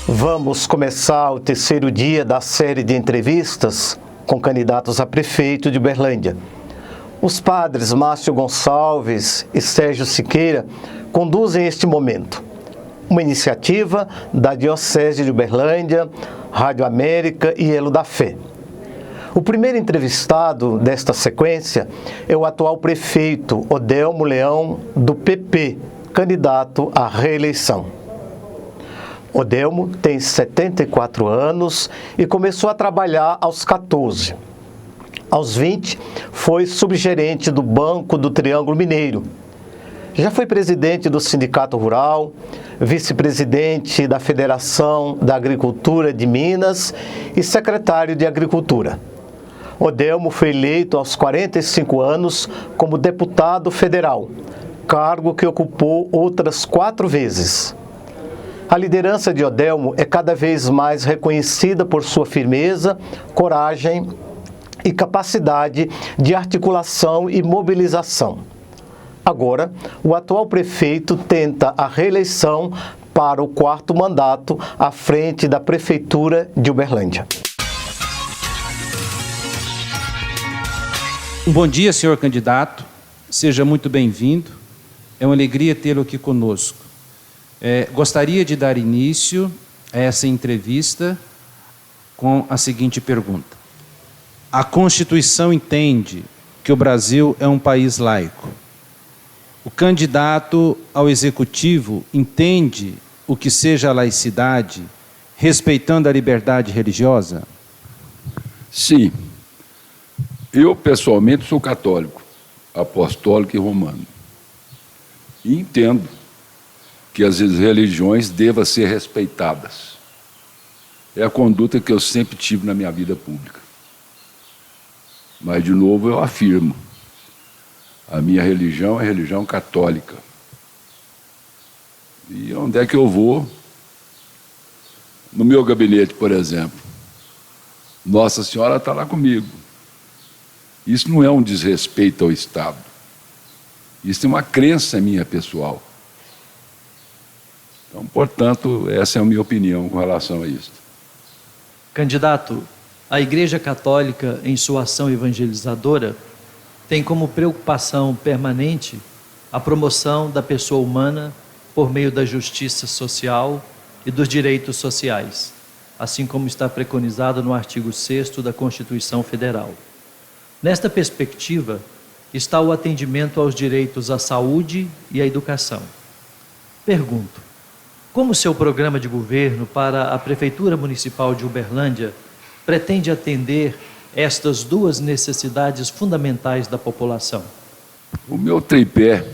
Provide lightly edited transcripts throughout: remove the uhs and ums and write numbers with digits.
Vamos começar o terceiro dia da série de entrevistas com candidatos a prefeito de Uberlândia. Os padres Márcio Gonçalves e Sérgio Siqueira conduzem este momento. Uma iniciativa da Diocese de Uberlândia, Rádio América e Elo da Fé. O primeiro entrevistado desta sequência é o atual prefeito Odelmo Leão, do PP, candidato à reeleição. Odelmo tem 74 anos e começou a trabalhar aos 14. Aos 20, foi subgerente do Banco do Triângulo Mineiro. Já foi presidente do Sindicato Rural, vice-presidente da Federação da Agricultura de Minas e secretário de Agricultura. Odelmo foi eleito aos 45 anos como deputado federal, cargo que ocupou outras 4 vezes. A liderança de Odelmo é cada vez mais reconhecida por sua firmeza, coragem e capacidade de articulação e mobilização. Agora, o atual prefeito tenta a reeleição para o 4º mandato à frente da Prefeitura de Uberlândia. Bom dia, senhor candidato. Seja muito bem-vindo. É uma alegria tê-lo aqui conosco. Gostaria de dar início a essa entrevista com a seguinte pergunta. A Constituição entende que o Brasil é um país laico. O candidato ao executivo entende o que seja a laicidade, respeitando a liberdade religiosa? Sim. Eu, pessoalmente, sou católico, apostólico e romano. E entendo que as religiões devam ser respeitadas. É a conduta que eu sempre tive na minha vida pública. Mas, de novo, eu afirmo, a minha religião é a religião católica. E onde é que eu vou? No meu gabinete, por exemplo, Nossa Senhora está lá comigo. Isso não é um desrespeito ao Estado. Isso é uma crença minha pessoal. Então, portanto, essa é a minha opinião com relação a isso. Candidato, a Igreja Católica, em sua ação evangelizadora, tem como preocupação permanente a promoção da pessoa humana por meio da justiça social e dos direitos sociais, assim como está preconizado no artigo 6º da Constituição Federal. Nesta perspectiva, está o atendimento aos direitos à saúde e à educação. Pergunto, como seu programa de governo para a Prefeitura Municipal de Uberlândia pretende atender estas duas necessidades fundamentais da população? O meu tripé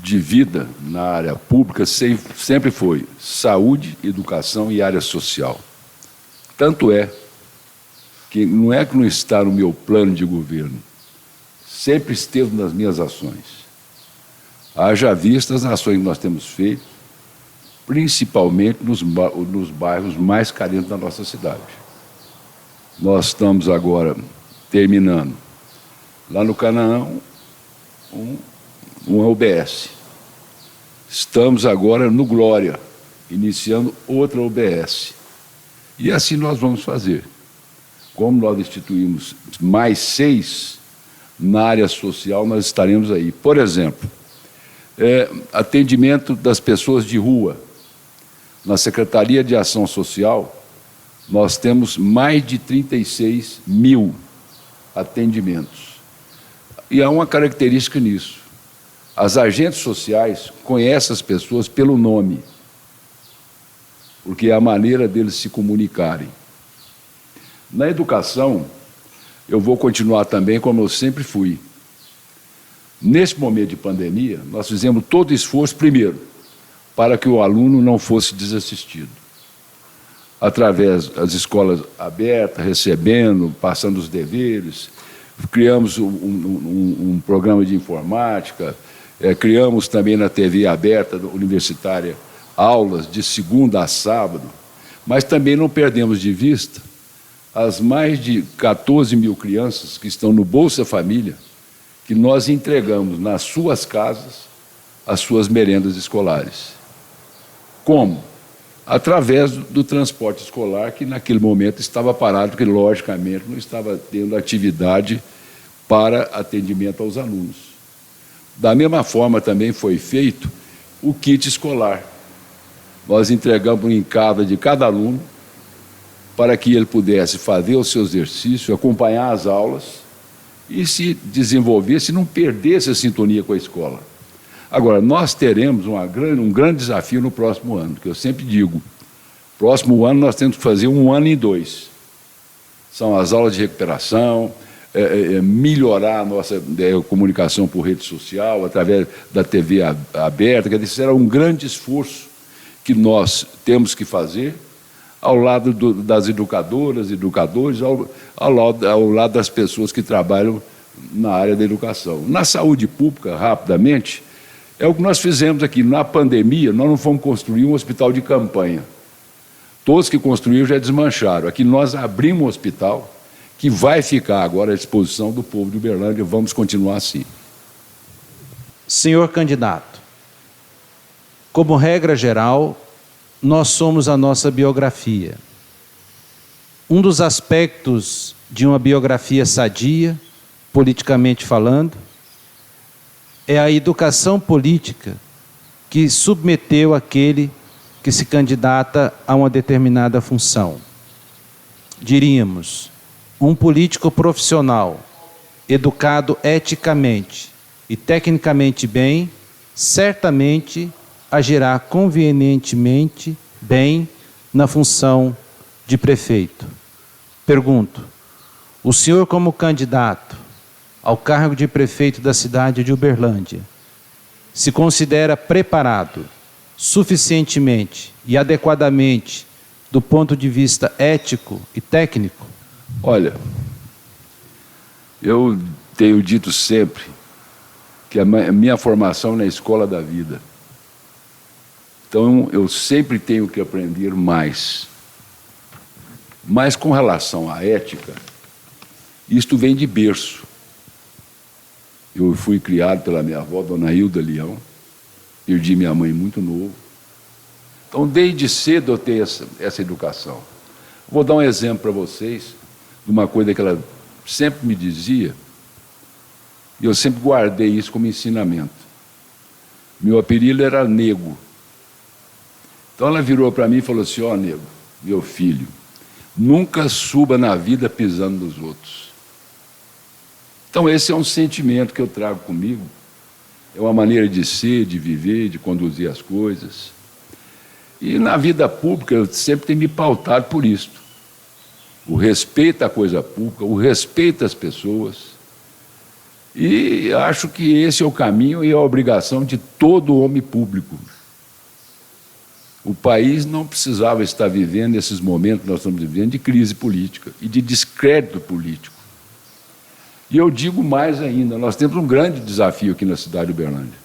de vida na área pública sempre foi saúde, educação e área social. Tanto é que não é que não está no meu plano de governo, sempre esteve nas minhas ações. Haja vista as ações que nós temos feito, principalmente nos bairros mais carentes da nossa cidade. Nós estamos agora terminando, lá no Canaã, uma UBS. Estamos agora no Glória, iniciando outra UBS. E assim nós vamos fazer. Como nós instituímos mais 6 na área social, nós estaremos aí. Por exemplo, atendimento das pessoas de rua. Na Secretaria de Ação Social, nós temos mais de 36 mil atendimentos. E há uma característica nisso. As agentes sociais conhecem as pessoas pelo nome, porque é a maneira deles se comunicarem. Na educação, eu vou continuar também como eu sempre fui. Nesse momento de pandemia, nós fizemos todo o esforço, primeiro, para que o aluno não fosse desassistido. Através das escolas abertas, recebendo, passando os deveres, criamos um programa de informática, criamos também na TV aberta universitária aulas de segunda a sábado, mas também não perdemos de vista as mais de 14 mil crianças que estão no Bolsa Família, que nós entregamos nas suas casas as suas merendas escolares. Como? Através do transporte escolar, que naquele momento estava parado, porque, logicamente, não estava tendo atividade para atendimento aos alunos. Da mesma forma, também foi feito o kit escolar. Nós entregamos em casa de cada aluno para que ele pudesse fazer o seu exercício, acompanhar as aulas e se desenvolvesse, não perdesse a sintonia com a escola. Agora, nós teremos um grande desafio no próximo ano, que eu sempre digo, próximo ano nós temos que fazer 1 ano em 2. São as aulas de recuperação, melhorar a nossa comunicação por rede social, através da TV aberta, quer dizer, será um grande esforço que nós temos que fazer ao lado das educadoras, educadores, ao lado das pessoas que trabalham na área da educação. Na saúde pública, rapidamente, é o que nós fizemos aqui. Na pandemia, nós não fomos construir um hospital de campanha. Todos que construíram já desmancharam. Aqui nós abrimos um hospital que vai ficar agora à disposição do povo de Uberlândia. Vamos continuar assim. Senhor candidato, como regra geral, nós somos a nossa biografia. Um dos aspectos de uma biografia sadia, politicamente falando, é a educação política que submeteu aquele que se candidata a uma determinada função. Diríamos, um político profissional, educado eticamente e tecnicamente bem, certamente agirá convenientemente bem na função de prefeito. Pergunto, o senhor como candidato ao cargo de prefeito da cidade de Uberlândia, se considera preparado suficientemente e adequadamente do ponto de vista ético e técnico? Olha, eu tenho dito sempre que a minha formação é na escola da vida. Então, eu sempre tenho que aprender mais. Mas, com relação à ética, isto vem de berço. Eu fui criado pela minha avó, Dona Hilda Leão, perdi minha mãe muito novo. Então, desde cedo eu tenho essa educação. Vou dar um exemplo para vocês de uma coisa que ela sempre me dizia, e eu sempre guardei isso como ensinamento. Meu apelido era Nego. Então ela virou para mim e falou assim: ó, Nego, meu filho, nunca suba na vida pisando nos outros. Então esse é um sentimento que eu trago comigo, é uma maneira de ser, de viver, de conduzir as coisas. E na vida pública eu sempre tenho me pautado por isso. O respeito à coisa pública, o respeito às pessoas. E acho que esse é o caminho e a obrigação de todo homem público. O país não precisava estar vivendo esses momentos que nós estamos vivendo de crise política e de descrédito político. E eu digo mais ainda, nós temos um grande desafio aqui na cidade de Uberlândia.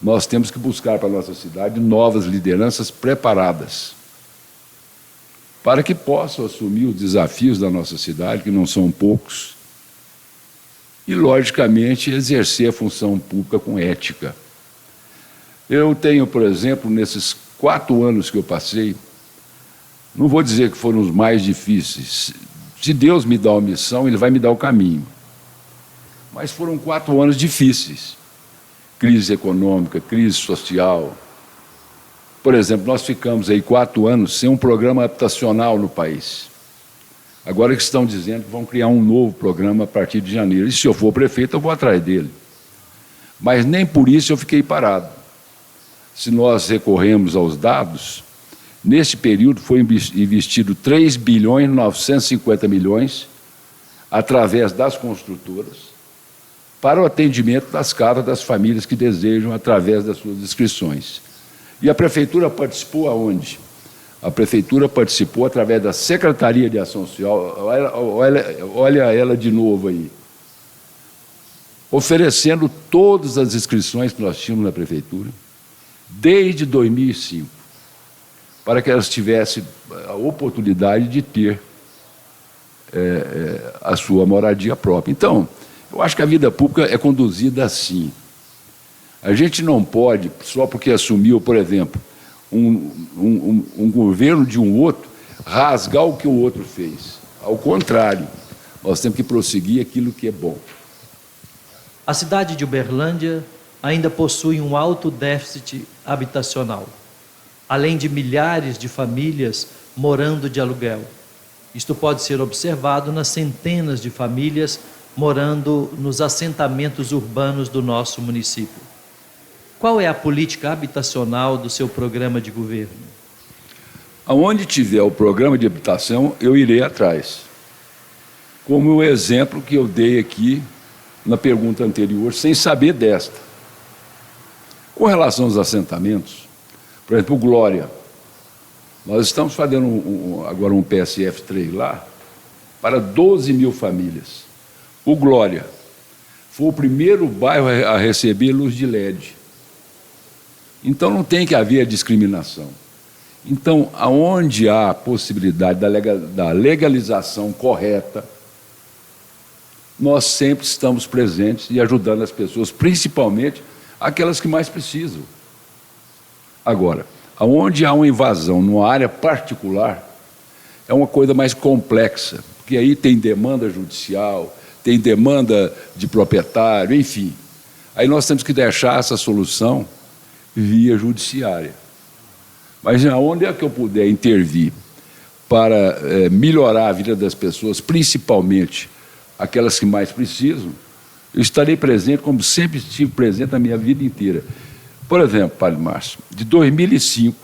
Nós temos que buscar para a nossa cidade novas lideranças preparadas para que possam assumir os desafios da nossa cidade, que não são poucos, e, logicamente, exercer a função pública com ética. Eu tenho, por exemplo, nesses 4 anos que eu passei, não vou dizer que foram os mais difíceis. Se Deus me dá uma missão, Ele vai me dar o caminho. Mas foram 4 anos difíceis. Crise econômica, crise social. Por exemplo, nós ficamos aí 4 anos sem um programa habitacional no país. Agora que estão dizendo que vão criar um novo programa a partir de janeiro. E se eu for prefeito, eu vou atrás dele. Mas nem por isso eu fiquei parado. Se nós recorremos aos dados, nesse período foi investido 3 bilhões e 950 milhões através das construtoras para o atendimento das casas das famílias que desejam através das suas inscrições. E a Prefeitura participou aonde? A Prefeitura participou através da Secretaria de Ação Social, olha ela de novo aí, oferecendo todas as inscrições que nós tínhamos na Prefeitura, desde 2005, para que elas tivessem a oportunidade de ter a sua moradia própria. Então, eu acho que a vida pública é conduzida assim. A gente não pode, só porque assumiu, por exemplo, um governo de um outro, rasgar o que o outro fez. Ao contrário, nós temos que prosseguir aquilo que é bom. A cidade de Uberlândia ainda possui um alto déficit habitacional, além de milhares de famílias morando de aluguel. Isto pode ser observado nas centenas de famílias morando nos assentamentos urbanos do nosso município. Qual é a política habitacional do seu programa de governo? Aonde tiver o programa de habitação, eu irei atrás. Como o exemplo que eu dei aqui na pergunta anterior, sem saber desta. Com relação aos assentamentos, por exemplo, o Glória, nós estamos fazendo agora um PSF3 lá, para 12 mil famílias. O Glória foi o primeiro bairro a receber luz de LED. Então não tem que haver discriminação. Então, aonde há a possibilidade da legalização correta, nós sempre estamos presentes e ajudando as pessoas, principalmente aquelas que mais precisam. Agora, aonde há uma invasão numa área particular, é uma coisa mais complexa, porque aí tem demanda judicial, tem demanda de proprietário, enfim. Aí nós temos que deixar essa solução via judiciária. Mas aonde é que eu puder intervir para melhorar a vida das pessoas, principalmente aquelas que mais precisam, eu estarei presente, como sempre estive presente na minha vida inteira. Por exemplo, Padre Márcio, de 2005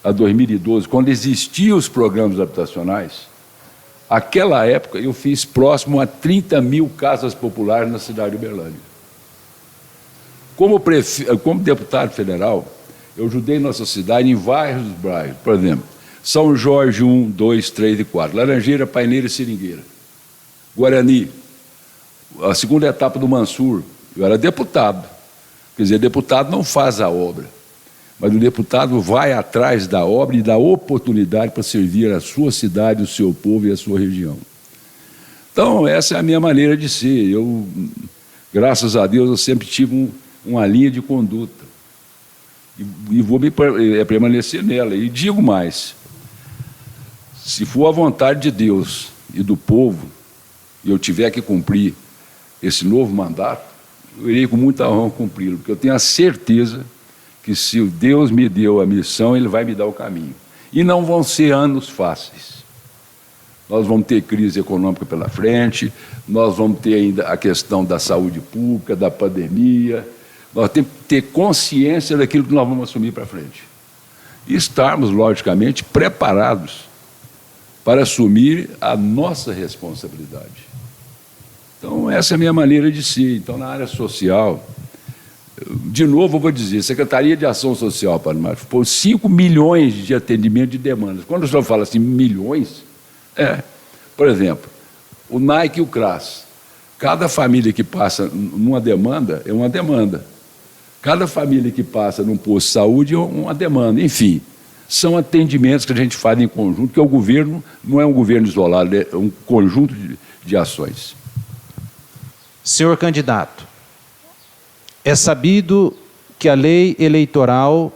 a 2012, quando existiam os programas habitacionais, aquela época eu fiz próximo a 30 mil casas populares na cidade de Uberlândia. Como deputado federal, eu ajudei nossa cidade em vários bairros, por exemplo, São Jorge 1, 2, 3 e 4, Laranjeira, Paineira e Seringueira, Guarani, a segunda etapa do Mansur, eu era deputado. Quer dizer, deputado não faz a obra, mas o deputado vai atrás da obra e dá oportunidade para servir a sua cidade, o seu povo e a sua região. Então, essa é a minha maneira de ser. Eu, graças a Deus, eu sempre tive uma linha de conduta e vou permanecer nela. E digo mais, se for a vontade de Deus e do povo, e eu tiver que cumprir esse novo mandato, eu irei com muita honra cumpri-lo, porque eu tenho a certeza que se Deus me deu a missão, Ele vai me dar o caminho. E não vão ser anos fáceis. Nós vamos ter crise econômica pela frente, nós vamos ter ainda a questão da saúde pública, da pandemia, nós temos que ter consciência daquilo que nós vamos assumir para frente. E estarmos, logicamente, preparados para assumir a nossa responsabilidade. Então, essa é a minha maneira de ser. Então, na área social, de novo eu vou dizer, Secretaria de Ação Social, Padre Márcio, por 5 milhões de atendimento de demandas. Quando o senhor fala assim, milhões, por exemplo, o Nike e o CRAS, cada família que passa numa demanda é uma demanda. Cada família que passa num posto de saúde é uma demanda. Enfim, são atendimentos que a gente faz em conjunto, que o governo não é um governo isolado, é um conjunto de ações. Senhor candidato, é sabido que a Lei Eleitoral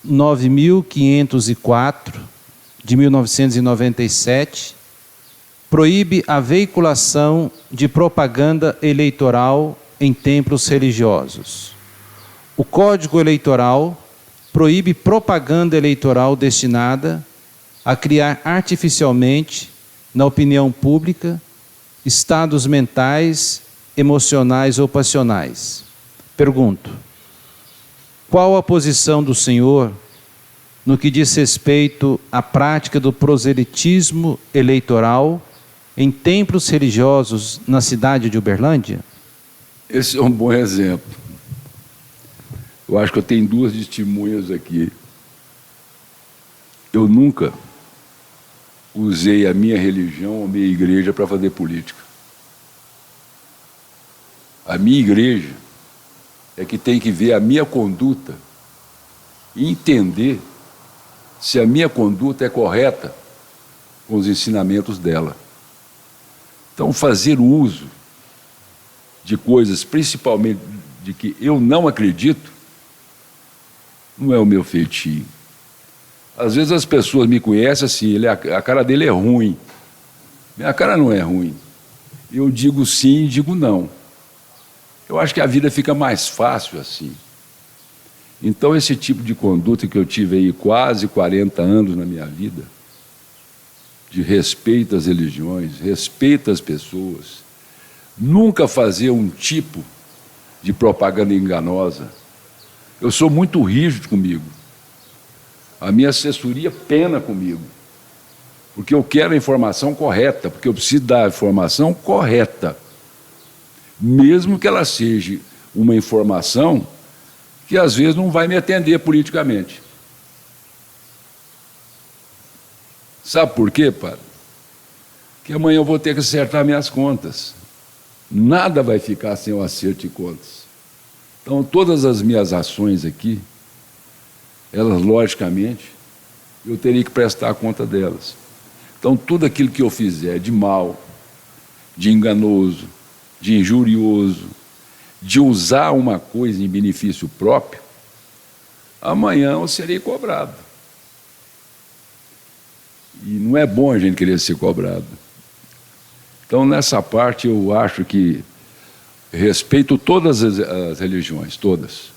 9.504, de 1997, proíbe a veiculação de propaganda eleitoral em templos religiosos. O Código Eleitoral proíbe propaganda eleitoral destinada a criar artificialmente, na opinião pública, estados mentais, emocionais ou passionais. Pergunto, qual a posição do senhor no que diz respeito à prática do proselitismo eleitoral em templos religiosos na cidade de Uberlândia? Esse é um bom exemplo. Eu acho que eu tenho 2 testemunhas aqui. Eu nunca usei a minha religião, a minha igreja, para fazer política. A minha igreja é que tem que ver a minha conduta e entender se a minha conduta é correta com os ensinamentos dela. Então, fazer uso de coisas, principalmente de que eu não acredito, não é o meu feitio. Às vezes as pessoas me conhecem assim, a cara dele é ruim. Minha cara não é ruim. Eu digo sim e digo não. Eu acho que a vida fica mais fácil assim. Então, esse tipo de conduta que eu tive aí quase 40 anos na minha vida, de respeito às religiões, respeito às pessoas, nunca fazer um tipo de propaganda enganosa. Eu sou muito rígido comigo. A minha assessoria pena comigo, porque eu quero a informação correta, porque eu preciso dar a informação correta, mesmo que ela seja uma informação que às vezes não vai me atender politicamente. Sabe por quê, padre? Que amanhã eu vou ter que acertar minhas contas. Nada vai ficar sem o acerto de contas. Então, todas as minhas ações aqui, elas, logicamente, eu teria que prestar conta delas. Então, tudo aquilo que eu fizer de mal, de enganoso, de injurioso, de usar uma coisa em benefício próprio, amanhã eu serei cobrado. E não é bom a gente querer ser cobrado. Então, nessa parte, eu acho que respeito todas as religiões, todas.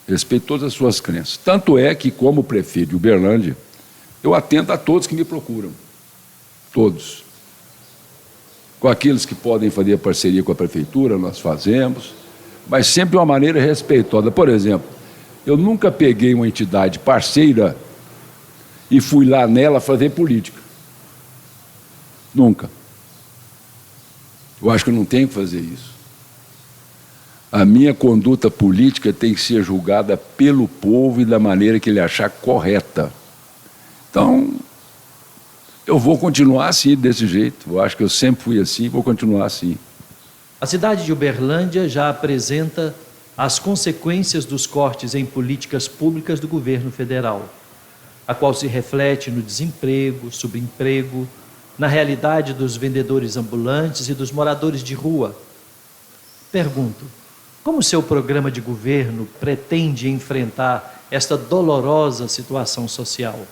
Respeito todas as suas crenças. Tanto é que, como prefeito de Uberlândia, eu atendo a todos que me procuram. Todos. Com aqueles que podem fazer parceria com a prefeitura, nós fazemos, mas sempre de uma maneira respeitosa. Por exemplo, eu nunca peguei uma entidade parceira e fui lá nela fazer política. Nunca. Eu acho que eu não tenho que fazer isso. A minha conduta política tem que ser julgada pelo povo e da maneira que ele achar correta. Então, eu vou continuar assim, desse jeito. Eu acho que eu sempre fui assim e vou continuar assim. A cidade de Uberlândia já apresenta as consequências dos cortes em políticas públicas do governo federal, a qual se reflete no desemprego, subemprego, na realidade dos vendedores ambulantes e dos moradores de rua. Pergunto, como seu programa de governo pretende enfrentar esta dolorosa situação social?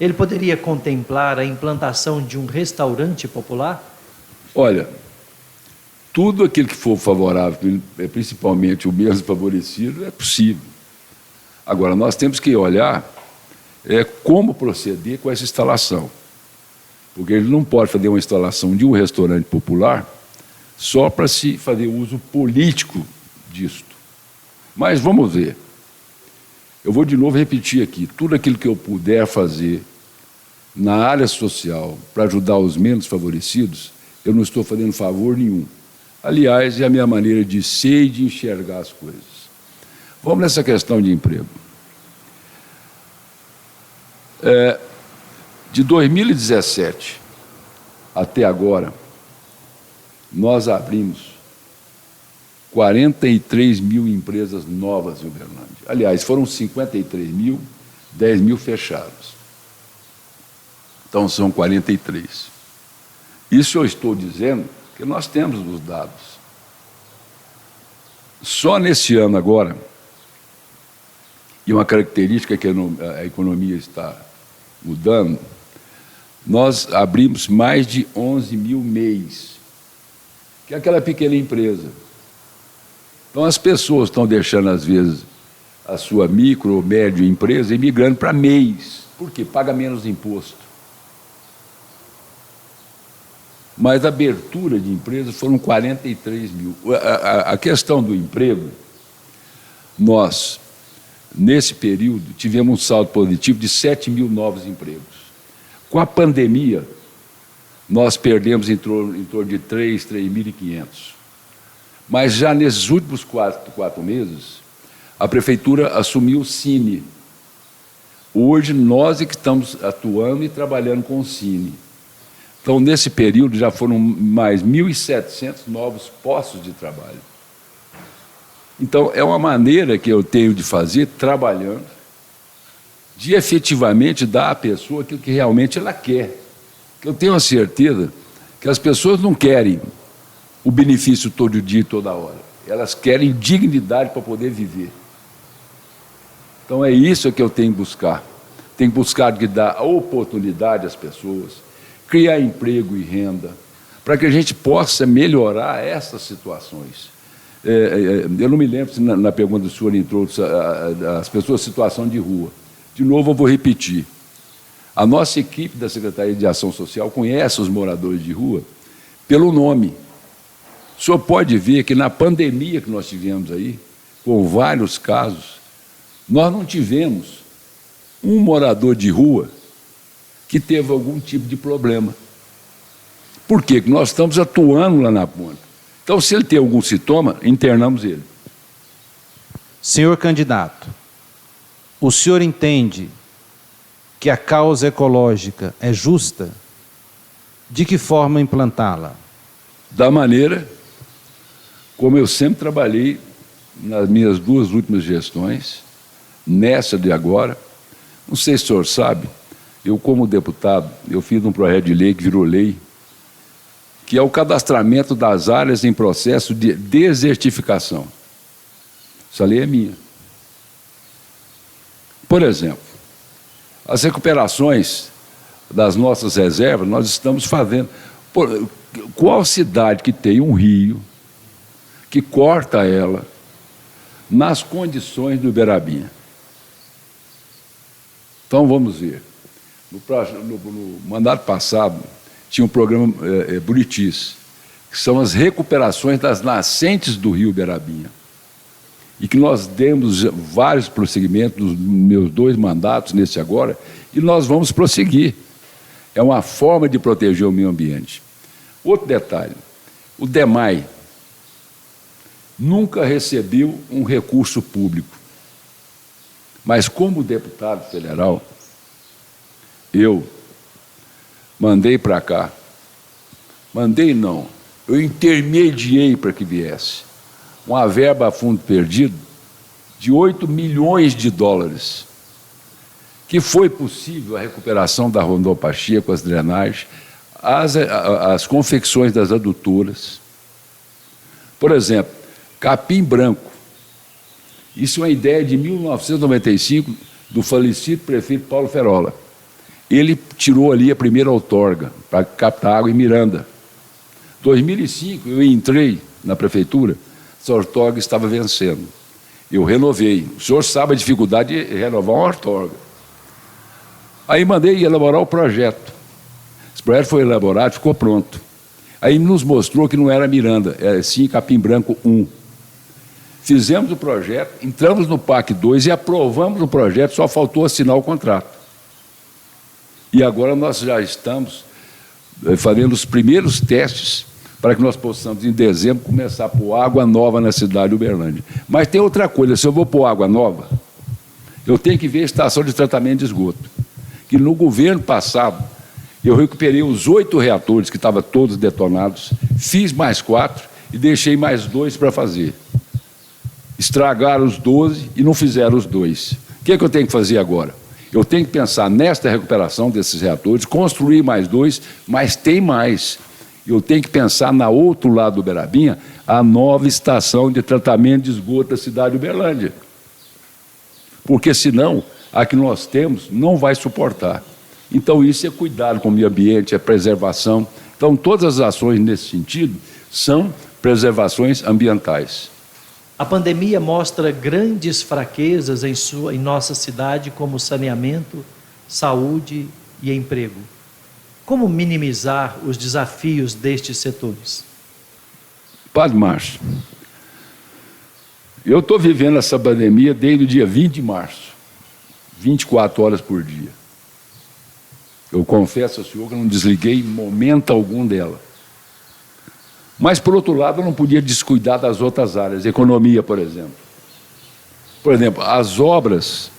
Ele poderia contemplar a implantação de um restaurante popular? Olha, tudo aquilo que for favorável, principalmente o menos favorecido, é possível. Agora, nós temos que olhar como proceder com essa instalação. Porque ele não pode fazer uma instalação de um restaurante popular só para se fazer uso político disto. Mas vamos ver. Eu vou de novo repetir aqui, tudo aquilo que eu puder fazer na área social para ajudar os menos favorecidos, eu não estou fazendo favor nenhum. Aliás, é a minha maneira de ser e de enxergar as coisas. Vamos nessa questão de emprego. De 2017 até agora, nós abrimos 43 mil empresas novas em Uberlândia. Aliás, foram 53 mil, 10 mil fechados. Então, são 43. Isso eu estou dizendo que nós temos os dados. Só nesse ano agora, e uma característica que a economia está mudando, nós abrimos mais de 11 mil MEIs, que é aquela pequena empresa. Então, as pessoas estão deixando, às vezes, a sua micro ou média empresa e migrando para MEIs. Por quê? Paga menos imposto. Mas a abertura de empresas foram 43 mil. A questão do emprego, nós, nesse período, tivemos um saldo positivo de 7 mil novos empregos. Com a pandemia, nós perdemos em torno de 3.500. Mas já nesses últimos quatro meses, a prefeitura assumiu o Cine. Hoje, nós é que estamos atuando e trabalhando com o Cine. Então, nesse período, já foram mais 1.700 novos postos de trabalho. Então, é uma maneira que eu tenho de fazer, trabalhando, de efetivamente dar à pessoa aquilo que realmente ela quer. Eu tenho a certeza que as pessoas não querem o benefício todo dia e toda hora. Elas querem dignidade para poder viver. Então é isso que eu tenho que buscar. Tenho que buscar de dar oportunidade às pessoas, criar emprego e renda, para que a gente possa melhorar essas situações. Eu não me lembro se na pergunta do senhor entrou as pessoas em situação de rua. De novo, eu vou repetir. A nossa equipe da Secretaria de Ação Social conhece os moradores de rua pelo nome. O senhor pode ver que na pandemia que nós tivemos aí, com vários casos, nós não tivemos um morador de rua que teve algum tipo de problema. Por quê? Porque nós estamos atuando lá na ponta. Então, se ele tem algum sintoma, internamos ele. Senhor candidato, o senhor entende que a causa ecológica é justa? De que forma implantá-la? Da maneira como eu sempre trabalhei nas minhas 2 últimas gestões, nessa de agora. Não sei se o senhor sabe, eu como deputado, eu fiz um projeto de lei que virou lei, que é o cadastramento das áreas em processo de desertificação. Essa lei é minha. Por exemplo, as recuperações das nossas reservas, nós estamos fazendo. Qual cidade que tem um rio, que corta ela, nas condições do Uberabinha? Então, vamos ver. No mandato passado, tinha um programa Buritis, que são as recuperações das nascentes do rio Uberabinha, e que nós demos vários prosseguimentos nos meus 2 mandatos, nesse agora, e nós vamos prosseguir. É uma forma de proteger o meio ambiente. Outro detalhe, o DEMAI nunca recebeu um recurso público, mas como deputado federal, eu mandei para cá, eu intermediei para que viesse uma verba a fundo perdido de 8 milhões de dólares, que foi possível a recuperação da Rondon Pacheco, as drenagens, as confecções das adutoras. Por exemplo, Capim Branco. Isso é uma ideia de 1995 do falecido prefeito Paulo Ferola. Ele tirou ali a primeira outorga para captar água em Miranda. Em 2005, eu entrei na prefeitura, essa outorga estava vencendo. Eu renovei. O senhor sabe a dificuldade de renovar uma outorga. Aí mandei elaborar o projeto. Esse projeto foi elaborado, ficou pronto. Aí nos mostrou que não era Miranda, era sim Capim Branco 1. Fizemos o projeto, entramos no PAC 2 e aprovamos o projeto, só faltou assinar o contrato. E agora nós já estamos fazendo os primeiros testes para que nós possamos, em dezembro, começar a pôr água nova na cidade de Uberlândia. Mas tem outra coisa, se eu vou pôr água nova, eu tenho que ver a estação de tratamento de esgoto. Que no governo passado, eu recuperei os 8 reatores que estavam todos detonados, fiz mais 4 e deixei mais 2 para fazer. Estragaram os 12 e não fizeram os 2. O que é que eu tenho que fazer agora? Eu tenho que pensar nesta recuperação desses reatores, construir mais 2, mas tem mais. Eu tenho que pensar na outro lado do Uberabinha, a nova estação de tratamento de esgoto da cidade de Uberlândia. Porque senão, a que nós temos não vai suportar. Então isso é cuidado com o meio ambiente, é preservação. Então todas as ações nesse sentido são preservações ambientais. A pandemia mostra grandes fraquezas em nossa cidade, como saneamento, saúde e emprego. Como minimizar os desafios destes setores? Padre Márcio, eu estou vivendo essa pandemia desde o dia 20 de março, 24 horas por dia. Eu confesso ao senhor que eu não desliguei momento algum dela. Mas, por outro lado, eu não podia descuidar das outras áreas, economia, por exemplo. Por exemplo, as obras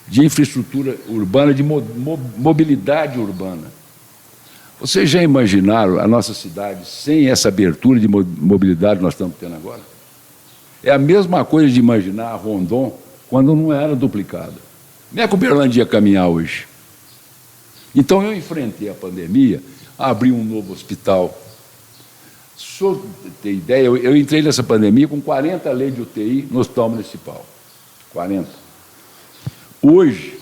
de infraestrutura urbana, de mobilidade urbana. Vocês já imaginaram a nossa cidade sem essa abertura de mobilidade que nós estamos tendo agora? É a mesma coisa de imaginar a Rondon quando não era duplicada. Como é que o Uberlândia ia caminhar hoje? Então, eu enfrentei a pandemia, abri um novo hospital. Se o senhor ter ideia, eu entrei nessa pandemia com 40 leitos de UTI no hospital municipal. 40. Hoje,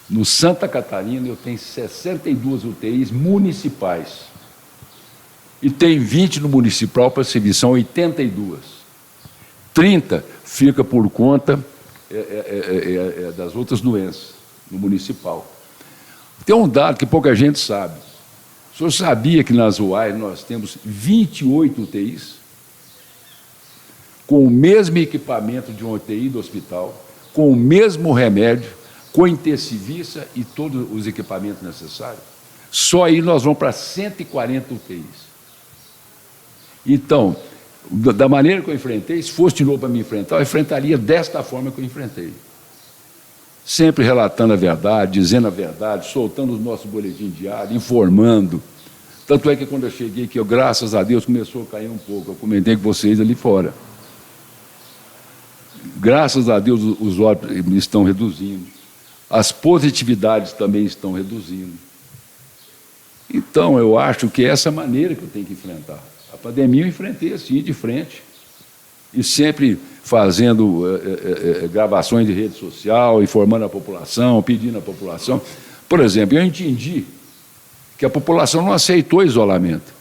no Santa Catarina, eu tenho 62 UTIs municipais. E tem 20 no municipal para servir, são 82. 30 fica por conta das outras doenças, no municipal. Tem um dado que pouca gente sabe. O senhor sabia que nas UAI nós temos 28 UTIs, com o mesmo equipamento de uma UTI do hospital, com o mesmo remédio, com intensivista e todos os equipamentos necessários? Só aí nós vamos para 140 UTIs. Então, da maneira que eu enfrentei, se fosse de novo para me enfrentar, eu enfrentaria desta forma que eu enfrentei. Sempre relatando a verdade, dizendo a verdade, soltando os nossos boletins diários, informando. Tanto é que quando eu cheguei aqui, graças a Deus, começou a cair um pouco. Eu comentei com vocês ali fora. Graças a Deus, os óbitos estão reduzindo. As positividades também estão reduzindo. Então, eu acho que é essa maneira que eu tenho que enfrentar. A pandemia eu enfrentei assim, de frente. E sempre fazendo gravações de rede social, informando a população, pedindo à população. Por exemplo, eu entendi que a população não aceitou isolamento.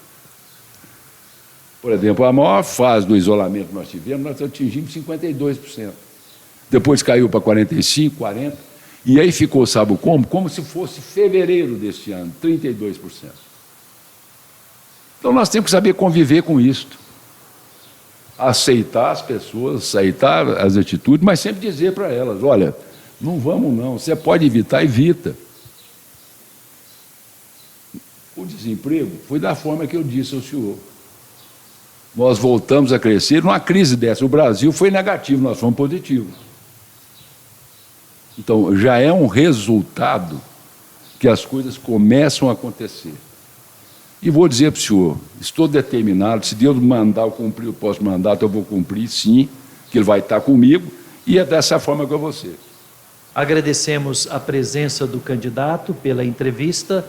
Por exemplo, a maior fase do isolamento que nós tivemos, nós atingimos 52%. Depois caiu para 45%, 40%, e aí ficou, sabe como? Como se fosse fevereiro deste ano, 32%. Então nós temos que saber conviver com isto. Aceitar as pessoas, aceitar as atitudes, mas sempre dizer para elas, olha, não vamos não, você pode evitar, evita. O desemprego foi da forma que eu disse ao senhor. Nós voltamos a crescer numa crise dessa. O Brasil foi negativo, nós fomos positivos. Então, já é um resultado que as coisas começam a acontecer. E vou dizer para o senhor, estou determinado, se Deus mandar eu cumprir o próximo mandato, eu vou cumprir, sim, que Ele vai estar comigo, e é dessa forma que eu vou ser. Agradecemos a presença do candidato pela entrevista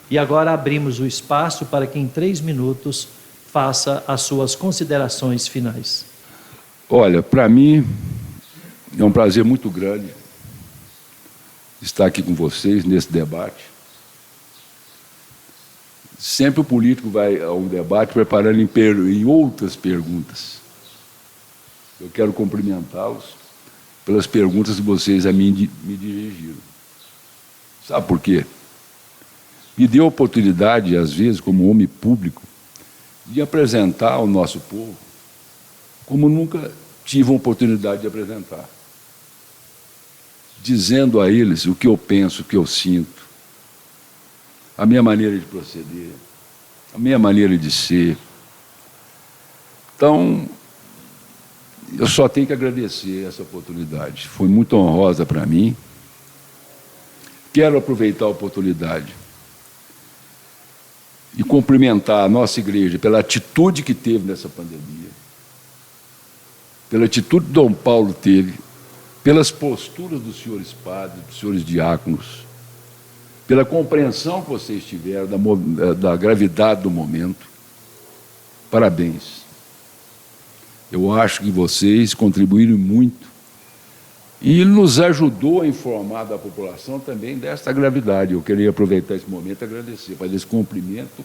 e agora abrimos o espaço para que em 3 minutos faça as suas considerações finais. Olha, para mim é um prazer muito grande estar aqui com vocês nesse debate. Sempre o político vai a um debate preparando em outras perguntas. Eu quero cumprimentá-los pelas perguntas que vocês a mim me dirigiram. Sabe por quê? Me deu a oportunidade, às vezes, como homem público, de apresentar ao nosso povo como nunca tive a oportunidade de apresentar. Dizendo a eles o que eu penso, o que eu sinto, a minha maneira de proceder, a minha maneira de ser. Então, eu só tenho que agradecer essa oportunidade. Foi muito honrosa para mim. Quero aproveitar a oportunidade e cumprimentar a nossa igreja pela atitude que teve nessa pandemia, pela atitude que Dom Paulo teve, pelas posturas dos senhores padres, dos senhores diáconos, pela compreensão que vocês tiveram da gravidade do momento. Parabéns. Eu acho que vocês contribuíram muito e nos ajudou a informar da população também desta gravidade. Eu queria aproveitar esse momento e agradecer, fazer esse cumprimento,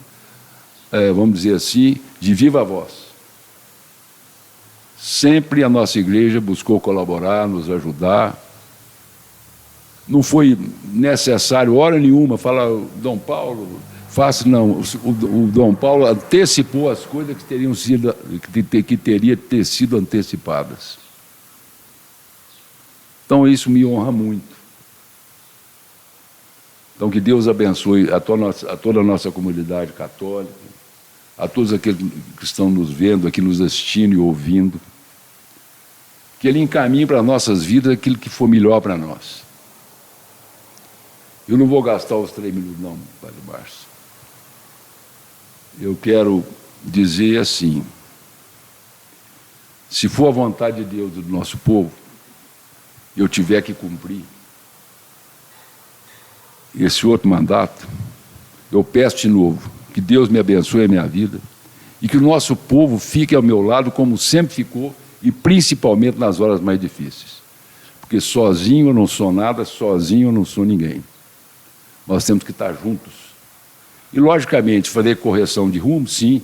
vamos dizer assim, de viva voz. Sempre a nossa igreja buscou colaborar, nos ajudar. Não foi necessário, hora nenhuma, falar, Dom Paulo, faça, não. O Dom Paulo antecipou as coisas que teriam sido, que teria ter sido antecipadas. Então, isso me honra muito. Então, que Deus abençoe a toda a nossa comunidade católica, a todos aqueles que estão nos vendo, aqui nos assistindo e ouvindo, que Ele encaminhe para as nossas vidas aquilo que for melhor para nós. Eu não vou gastar os 3 minutos, não, Padre Márcio. Eu quero dizer assim, se for a vontade de Deus do nosso povo, eu tiver que cumprir esse outro mandato, eu peço de novo que Deus me abençoe a minha vida e que o nosso povo fique ao meu lado como sempre ficou e principalmente nas horas mais difíceis. Porque sozinho eu não sou nada, sozinho eu não sou ninguém. Nós temos que estar juntos. E, logicamente, fazer correção de rumo, sim.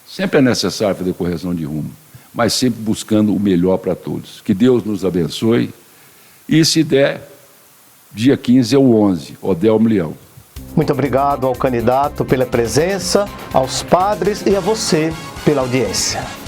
Sempre é necessário fazer correção de rumo, mas sempre buscando o melhor para todos. Que Deus nos abençoe. E, se der, dia 15 é o 11, Odelmo Leão. Muito obrigado ao candidato pela presença, aos padres e a você pela audiência.